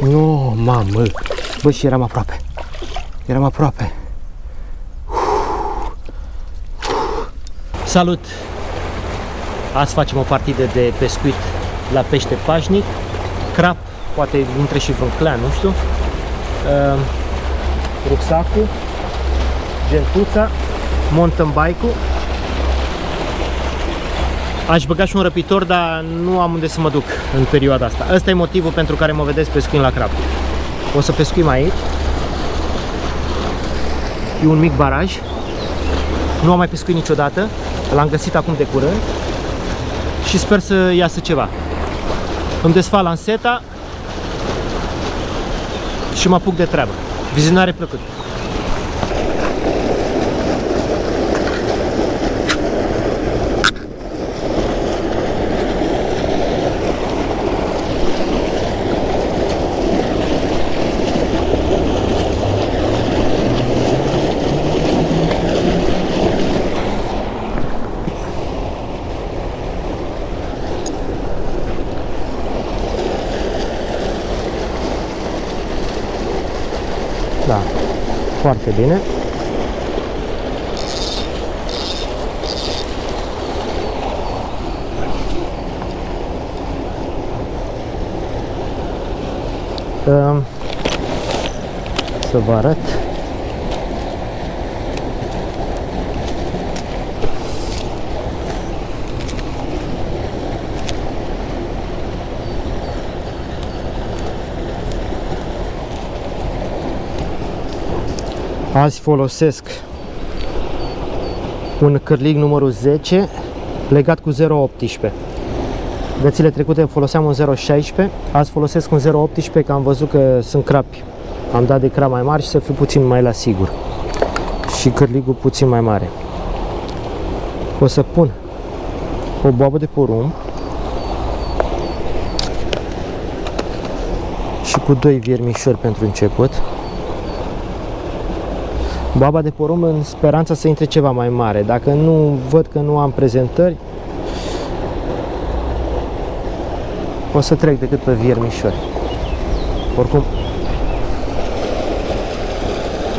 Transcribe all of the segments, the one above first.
Nu, mamă. Bă, și eram aproape. Eram aproape. Salut! Azi facem o partidă de pescuit la pește pașnic. Crap, poate intre și vreun clan, nu știu. Rucsacul, gentuța, mountain bike-ul. Aș băga și un răpitor, dar nu am unde să mă duc în perioada asta. Ăsta e motivul pentru care mă vedeți pescuind la crap. O să pescuim aici. E un mic baraj. Nu am mai pescuit niciodată. L-am găsit acum de curând. Și sper să iasă ceva. Îmi desfac lanseta și mă apuc de treabă. Vizionare plăcută! Da, foarte bine. Să vă arăt. Azi folosesc un cârlig numărul 10 legat cu 0.18. Dățile trecute foloseam un 0.16, azi folosesc un 0.18 că am văzut că sunt crapi. Am dat de crap mai mari și să fiu puțin mai la sigur. Și cârligul puțin mai mare. O să pun o boabă de porumb și cu 2 viermișori pentru început. Boaba de porumb în speranța să intre ceva mai mare. Dacă nu văd că nu am prezentări, o să trec decât pe viermișori. Oricum,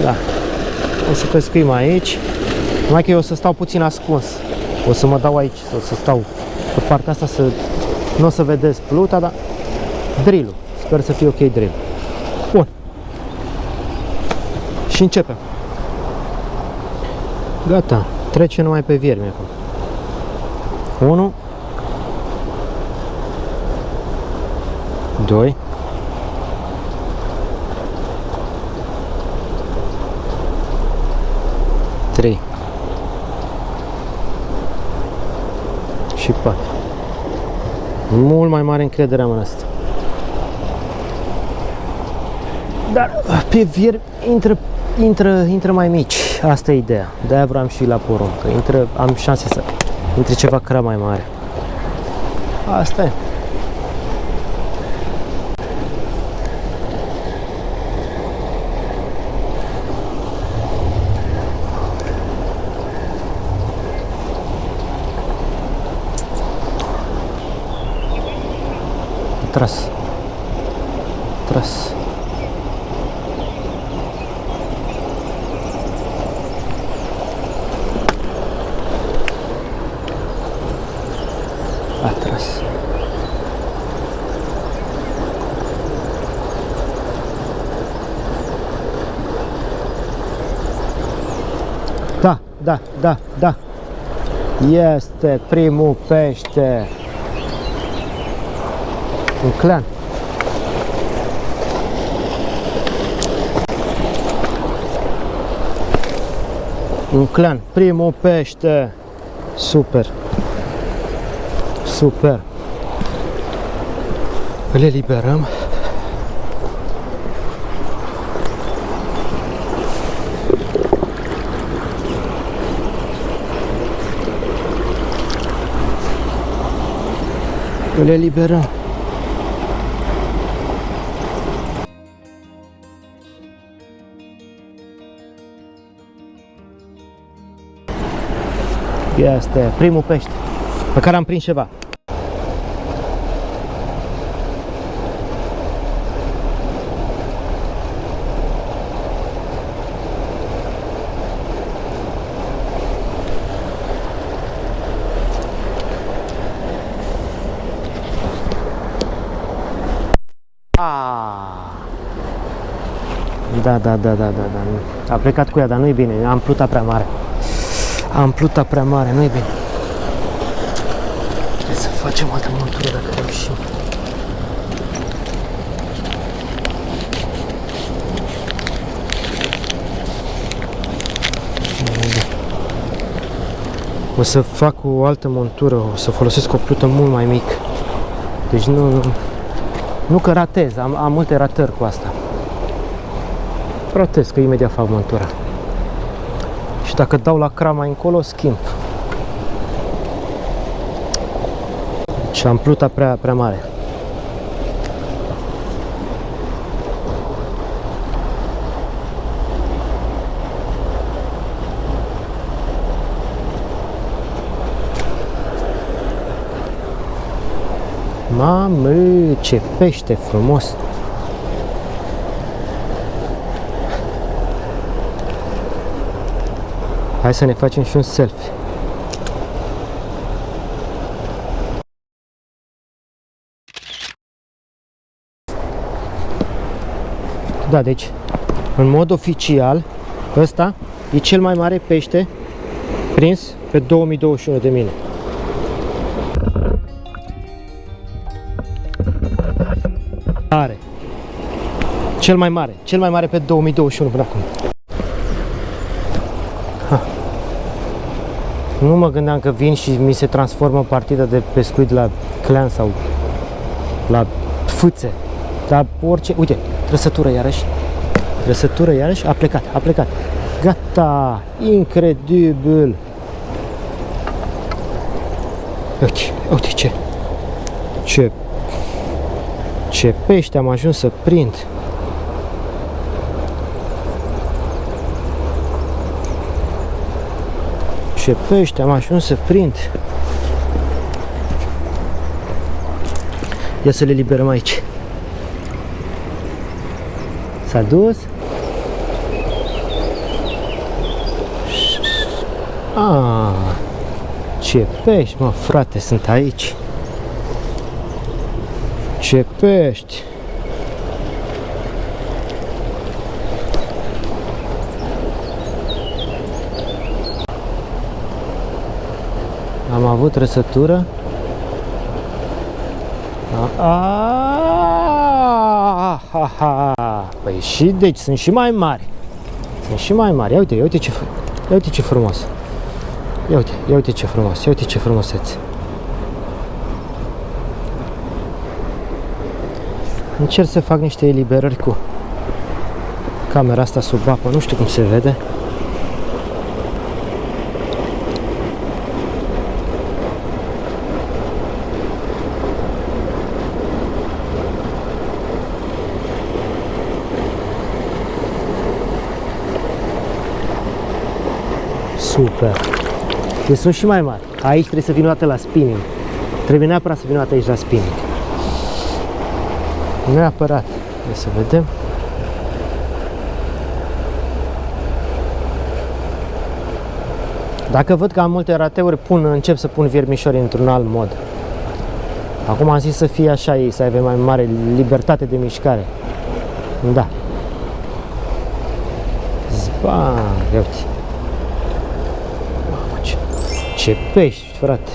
da, o să pescuim aici. Numai că eu o să stau puțin ascuns. O să mă dau aici, o să stau pe partea asta, să nu o să vedeți pluta, dar drill-ul. Sper să fie ok drill. Bun. Și începem. Gata, trece numai pe viermi acum. 1 2 3 și 4. Mult mai mare încredere am în asta. Dar pe viermi intră mai mici. Asta e ideea. De-aia vreau și la porumb, că am șanse să intre ceva crap mai mare. Asta e. Tras. Atras. Da. Este primul pește. Un clan. Un clan, primul pește. Super. Îl eliberăm. Îl eliberăm. Este primul pește pe care am prins ceva. Da. A plecat cu ea, dar nu-i bine. Ampluta prea mare. Ampluta prea mare, nu-i bine. Trebuie să facem altă montură dacă reușim. O să fac o altă montură, o să folosesc o plută mult mai mică. Deci nu că ratez, am multe ratări cu asta. Ratez, că imediat fac montura. Și dacă dau la cram mai încolo, schimb. Deci am pluta prea mare. Mamă, ce pește frumos! Hai să ne facem și un selfie. Da, deci, în mod oficial, ăsta e cel mai mare pește prins pe 2021 de mine. Are. Cel mai mare pe 2021 până acum. Ha. Nu mă gândeam că vin și mi se transformă partida de pescuit la clan sau la fâțe. Dar orice, uite, trăsătură iarăși, a plecat. Gata, incredibil. Uite ce pește am ajuns să prind. Ce pește am ajuns să prind. Ia să le liberăm aici. S-a dus. Ce pești, mă, frate, sunt aici. Ce pești! Am avut trăsătură. Păi și deci sunt și mai mari. Ia uite ce frumos. Ia uite ce frumos. Ia uite ce frumusețe. Încerc să fac niște eliberări cu camera asta sub apă, nu știu cum se vede. Super! Deci sunt și mai mari. Aici trebuie să vină o dată la spinning. Trebuie neapărat să vină o dată aici la spinning. Neapărat. Hai să vedem. Dacă văd că am multe rateuri, încep să pun viermișori într-un alt mod. Acum am zis să fie așa ei, să aibă mai mare libertate de mișcare. Da. Zba, ia uite. Mamă, ce pești, frate.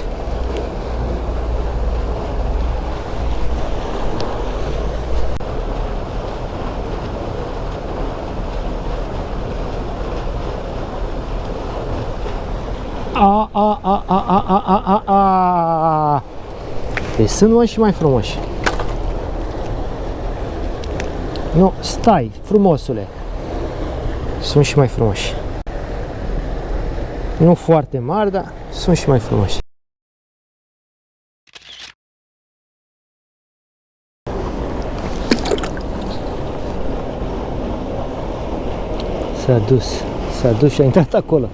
Deci sunt mult și mai frumoși. Nu, stai, frumosule. Sunt și mai frumoși. Nu foarte mari, dar sunt și mai frumoși. S-a dus și a intrat acolo.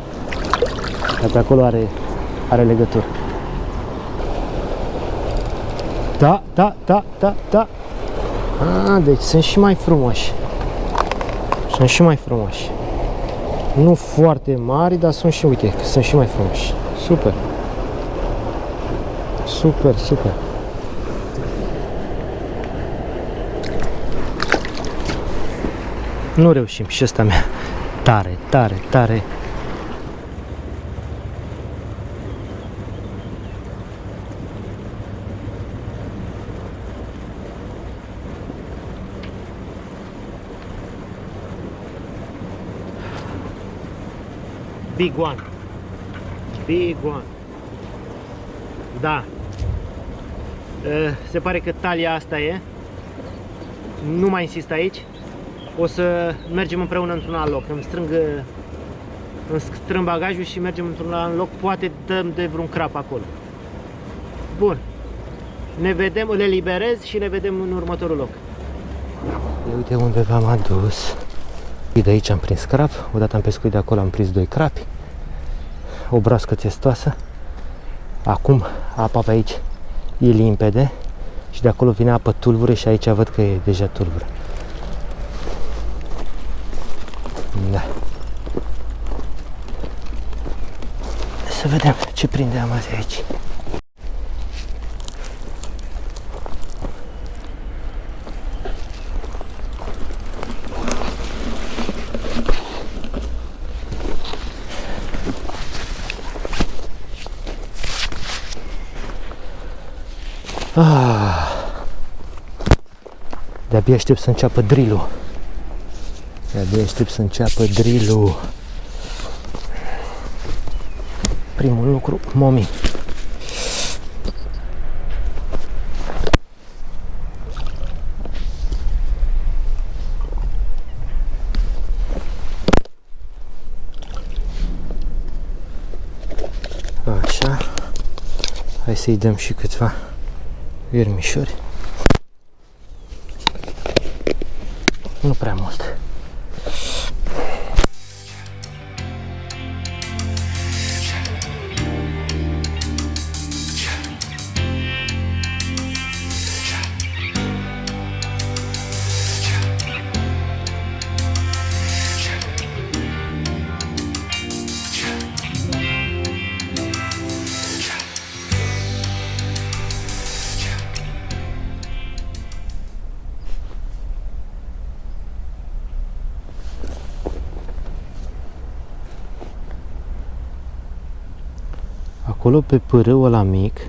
Iată, acolo are legătură. Da. Deci sunt și mai frumoși. Nu foarte mari, dar sunt și, uite, sunt și mai frumoși. Super. Nu reușim și ăsta mea. Tare, tare, tare. Big one. Big one. Da. Se pare că talia asta e. Nu mai insist aici. O să mergem împreună într-un alt loc. Îmi strâng bagajul și mergem într-un alt loc. Poate dăm de vreun crap acolo. Bun. Ne vedem, le liberez și ne vedem în următorul loc. Uite unde v-am adus. De aici am prins crap. Odată am pescuit de acolo, am prins 2 crapi. O broască țestoasă. Acum apa pe aici e limpede și de acolo vine apă tulbure și aici văd că e deja tulbure. Da. Să vedem ce prindeam azi aici. De-abia aștept să înceapă drill-ul. De-abia aștept să înceapă drill-ul. Primul lucru, momi. Așa. Hai să-i dăm și câțiva viermișori. Nu prea mult. Acolo pe pârâul ăla mic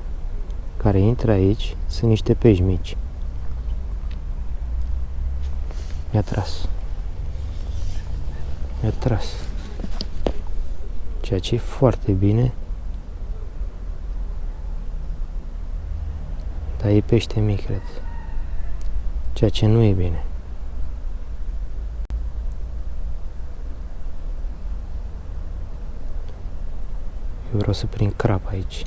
care intră aici sunt niște pești mici. Mi-a tras. Mi-a tras. Ceea ce e foarte bine. Dar e pește mic, cred. Ceea ce nu e bine. Eu vreau să prind crap aici.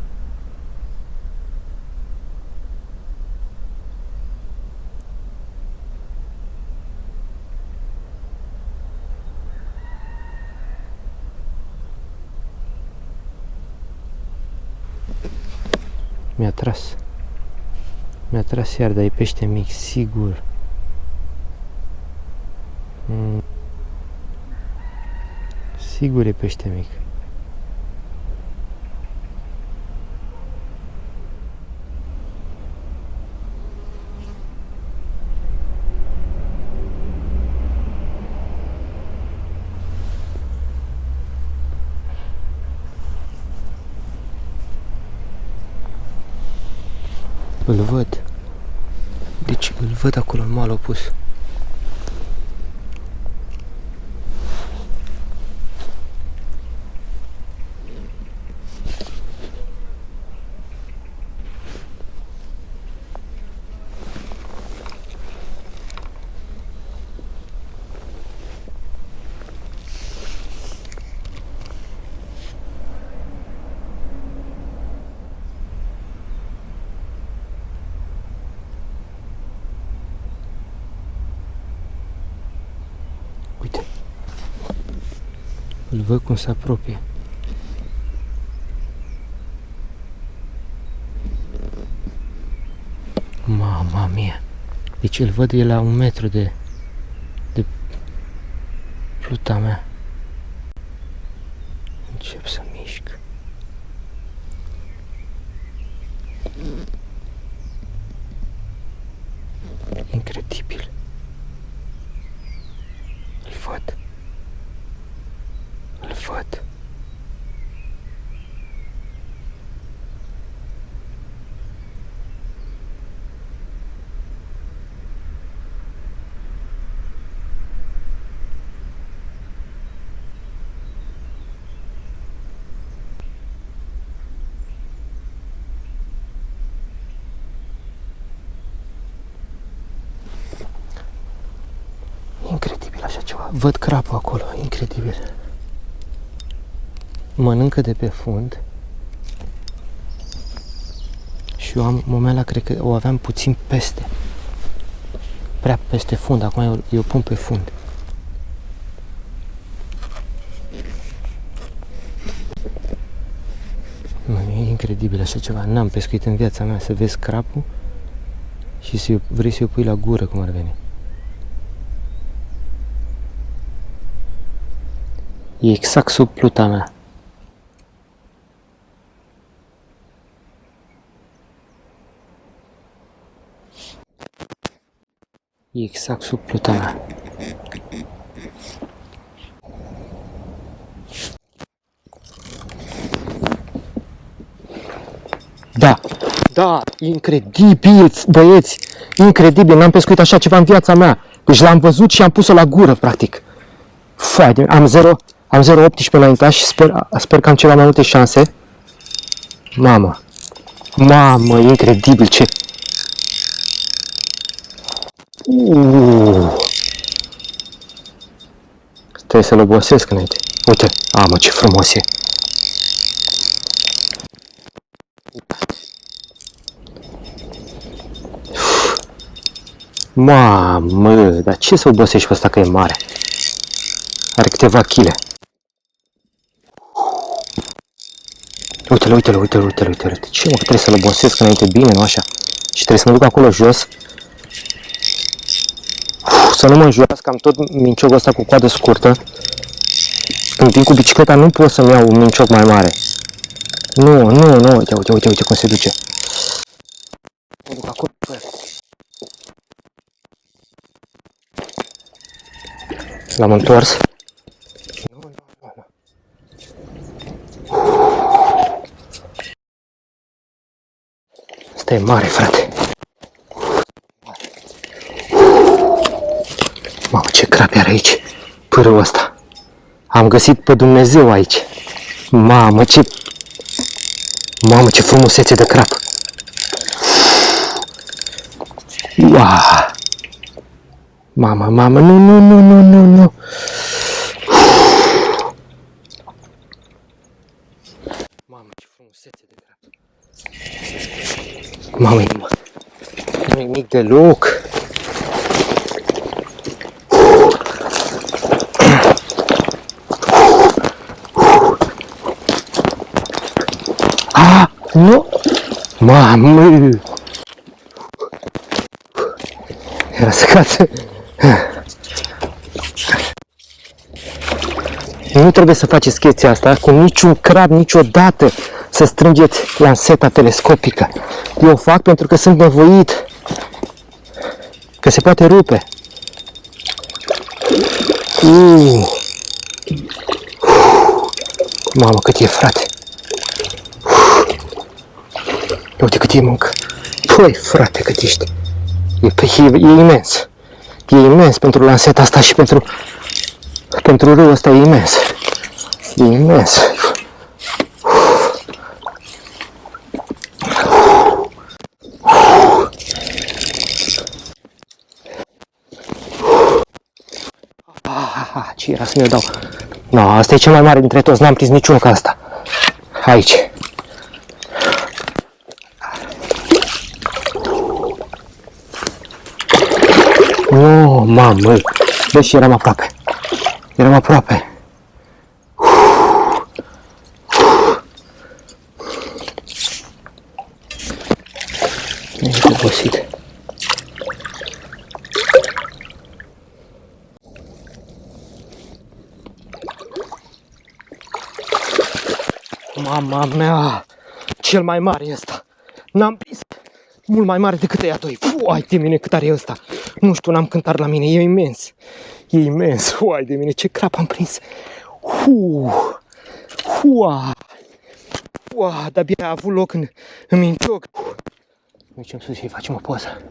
Mi-a tras. Mi-a tras iar, dar e pește mic, sigur. Sigur e pește mic. Îl văd. Deci îl văd acolo în malul opus. Uite. Îl văd cum se apropie. Mama mia. Deci îl văd, e la 1 metru de pluta mea. Încep să mișc. Incredibil. Îl ceva. Văd crapul acolo, incredibil. Mănâncă de pe fund. Și eu am momela, cred că o aveam puțin peste. Prea peste fund, acum eu pun pe fund. E incredibil așa ceva. N-am pescuit în viața mea, să vezi crapul și vrei să-i pui la gură, cum ar veni. E exact sub pluta mea. E exact sub pluta mea. Da, da, incredibil, băieți, incredibil, n-am pescuit așa ceva în viața mea. Deci l-am văzut și am pus-o la gură, practic. Fai de am 0,18 înaintea și sper că am ceva mai multe șanse. Mamă, incredibil, ce... Trebuie să-l obosesc înainte. Uite, mă, ce frumos e. Mamă, dar ce să obosești pe ăsta că e mare? Are câteva chile. Uite-l. Ce mă, trebuie să-l obosesc înainte bine, nu așa? Și trebuie să mă duc acolo jos. Să nu mă înjurați că am tot minciocul ăsta cu coadă scurtă. Când vin cu bicicleta nu pot să-mi iau un mincioc mai mare. Nu, uite cum se duce. Mă duc acolo. L-am întors. Nu. Asta e mare, frate. Mamă, ce crapi are aici, pârâul ăsta. Am găsit pe Dumnezeu aici. Mamă, ce frumusețe de crap. Uau! Mamă, nu. Mamă, ce frumusețe de crap. Mamă, nu e mic deloc. Nu! Mamă! Era să cadă. Nu trebuie să faceți chestia asta cu niciun crab niciodată, să strângeți lanseta telescopică. Eu o fac pentru că sunt nevoit, că se poate rupe. Mamă, cât e, frate! Uite cât e muncă. Păi, frate, cât ești. E imens. E imens pentru lanseta asta și pentru râul ăsta e imens. E imens. Ce era să mi-o dau? No, asta e cel mai mare dintre toți, n-am prins niciunul ca asta. Aici. Oh, mamă, bă, și eram aproape. Ești obosit. Mama mea, cel mai mare e ăsta. N-am prins. Mult mai mare decât ăia doi. Uai de mine, cât are ăsta. Nu știu, n-am cântar la mine, e imens. E imens. Uai de mine, ce crap am prins. De-abia a avut loc în mincioc. Mergem sus și facem o poză.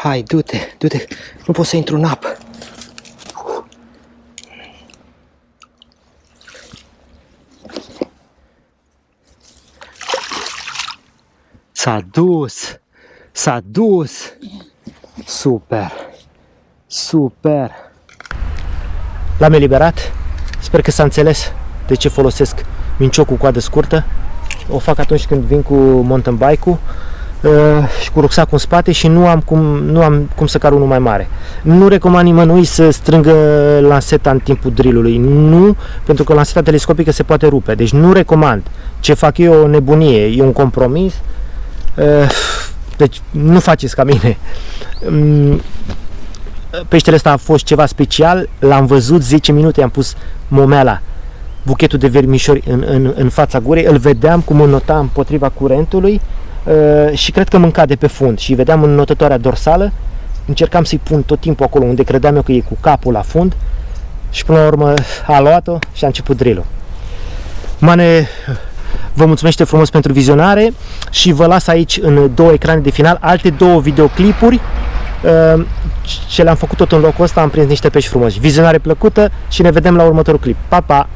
Hai, du-te, du-te. Nu pot să intru în apă. S-a dus. S-a dus. Super. Super. L-am eliberat. Sper că s-a înțeles de ce folosesc mincioc cu coadă scurtă. O fac atunci când vin cu mountain bike-ul și cu rucsacul în spate și nu am cum să car unul mai mare. Nu recomand nimănui să strângă lanseta în timpul drillului. Nu, pentru că lanseta telescopică se poate rupe. Deci nu recomand. Ce fac eu e o nebunie, e un compromis. Deci nu faceți ca mine. Peștele ăsta a fost ceva special. L-am văzut 10 minute, am pus momeala, buchetul de vermișori în fața gurii, îl vedeam cum înnota împotriva curentului și cred că mânca de pe fund și vedeam înnotătoarea dorsală, încercam să-i pun tot timpul acolo unde credeam eu că e cu capul la fund și până la urmă a luat-o și a început drill-ul. Mane vă mulțumește frumos pentru vizionare și vă las aici în 2 ecrane de final alte 2 videoclipuri ce le-am făcut tot în locul ăsta, am prins niște pești frumoși. Vizionare plăcută și ne vedem la următorul clip. Pa, pa!